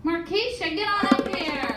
Markeisha, get on up here.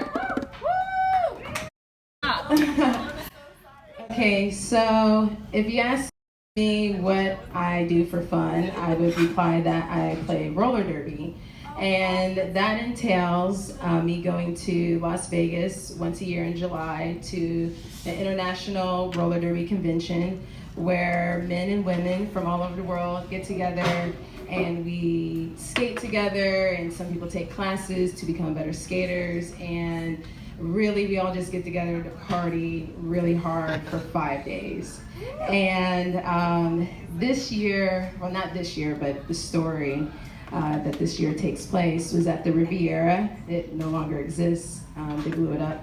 Okay, so if you ask me what I do for fun, I would reply that I play roller derby. And that entails me going to Las Vegas once a year in July to the International Roller Derby Convention, where men and women from all over the world get together and we skate together, and some people take classes to become better skaters, and really we all just get together to party really hard for 5 days. And this year, well, not this year, but the story that this year takes place was at the Riviera. It no longer exists. They blew it up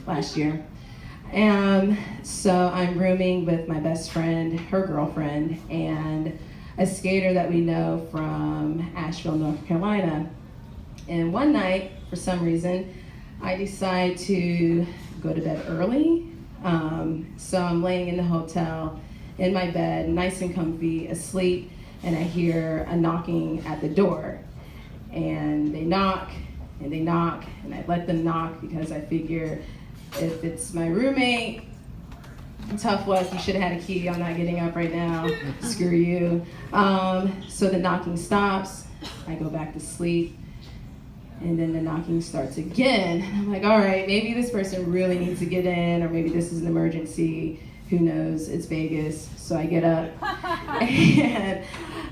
last year. And so I'm rooming with my best friend, her girlfriend, and a skater that we know from Asheville, North Carolina. And one night, for some reason, I decide to go to bed early. So I'm laying in the hotel in my bed, nice and comfy, asleep, and I hear a knocking at the door. And they knock, and they knock, and I let them knock because I figure if it's my roommate, tough luck, you should have had a key, I'm not getting up right now, screw you. So the knocking stops, I go back to sleep, and then the knocking starts again. And I'm like, all right, maybe this person really needs to get in, or maybe this is an emergency. Who knows? It's Vegas. So I get up and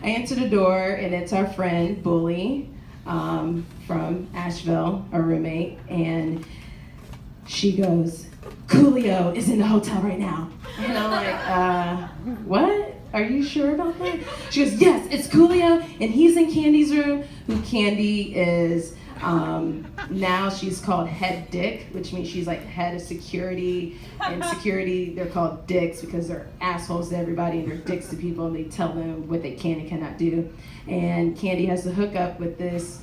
I answer the door, and it's our friend, Bully, from Asheville, our roommate. And she goes, Coolio is in the hotel right now. And I'm like, what? Are you sure about that? She goes, yes, it's Coolio, and he's in Candy's room, who Candy is, now she's called head dick, which means she's like head of security. And security, they're called dicks because they're assholes to everybody and they're dicks to people, and they tell them what they can and cannot do. And Candy has to hook up with this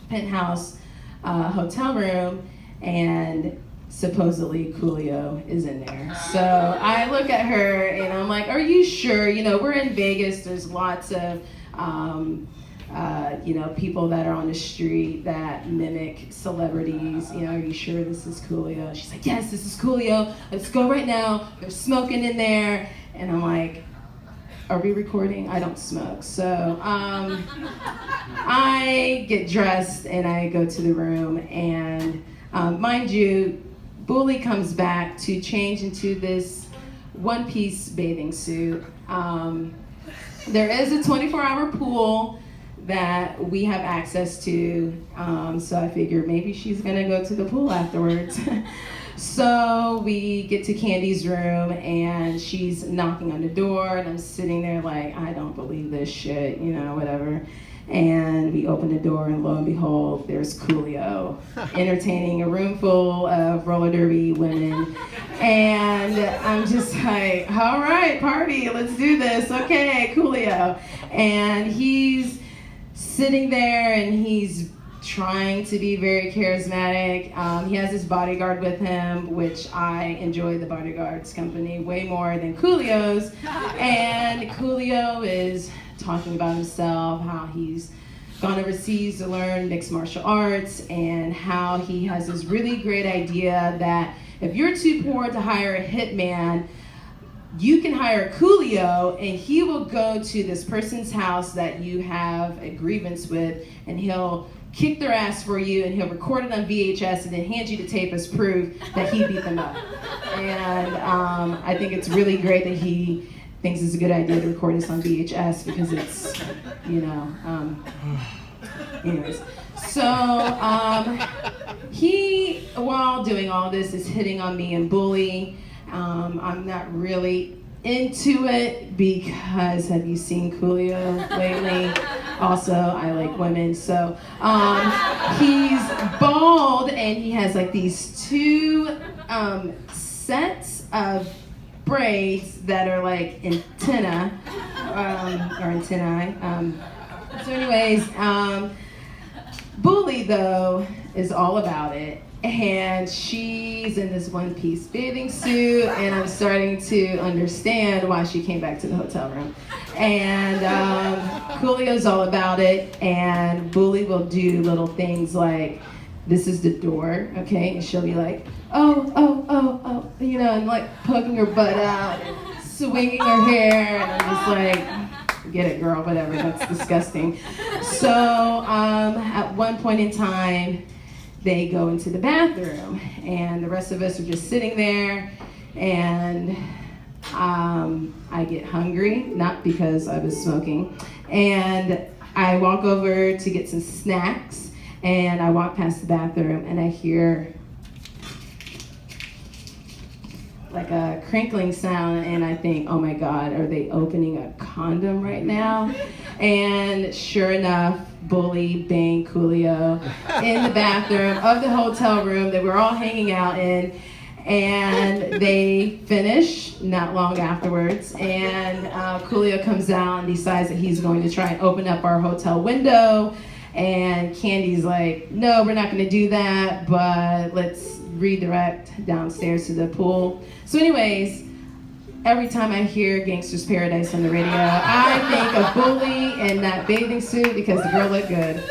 penthouse hotel room, and supposedly Coolio is in there. So I look at her and I'm like, are you sure? You know, we're in Vegas, there's lots of people that are on the street that mimic celebrities. You know, are you sure this is Coolio? She's like, yes, this is Coolio. Let's go right now. There's smoking in there. And I'm like, are we recording? I don't smoke. So I get dressed and I go to the room, and mind you, Bully comes back to change into this one-piece bathing suit. There is a 24-hour pool that we have access to, so I figured maybe she's gonna go to the pool afterwards. So we get to Candy's room, and she's knocking on the door, and I'm sitting there like, I don't believe this shit, you know, whatever. And we open the door, and lo and behold, there's Coolio entertaining a room full of roller derby women. And I'm just like, all right, party, let's do this. Okay, Coolio. And he's sitting there, and he's trying to be very charismatic. He has his bodyguard with him, which I enjoy the bodyguard's company way more than Coolio's. And Coolio is talking about himself, how he's gone overseas to learn mixed martial arts, and how he has this really great idea that if you're too poor to hire a hitman, you can hire Coolio, and he will go to this person's house that you have a grievance with, and he'll kick their ass for you, and he'll record it on VHS and then hand you the tape as proof that he beat them up. And I think it's really great that he thinks it's a good idea to record this on VHS, because it's, you know, anyways. So he, while doing all this, is hitting on me and Bully. I'm not really into it because, have you seen Coolio lately? Also, I like women, so he's bald, and he has like these two sets of braids that are like antennae, or antennae. So anyways, Bully Bully, though, is all about it. And she's in this one-piece bathing suit, and I'm starting to understand why she came back to the hotel room. And Coolio's all about it, and Bully will do little things like, this is the door, okay? And she'll be like, oh, you know, and like poking her butt out, and swinging her hair, and I'm just like, get it, girl, whatever, that's disgusting. So at one point in time, they go into the bathroom, and the rest of us are just sitting there, and I get hungry, not because I was smoking, and I walk over to get some snacks, and I walk past the bathroom, and I hear like a crinkling sound, and I think, oh my God, are they opening a condom right now? And sure enough, Bully banged Coolio in the bathroom of the hotel room that we're all hanging out in, and they finish not long afterwards, and Coolio comes out and decides that he's going to try and open up our hotel window, and Candy's like, no, we're not gonna do that, but let's redirect downstairs to the pool. So anyways, every time I hear Gangsta's Paradise on the radio, I think of Bully in that bathing suit because the girl looked good.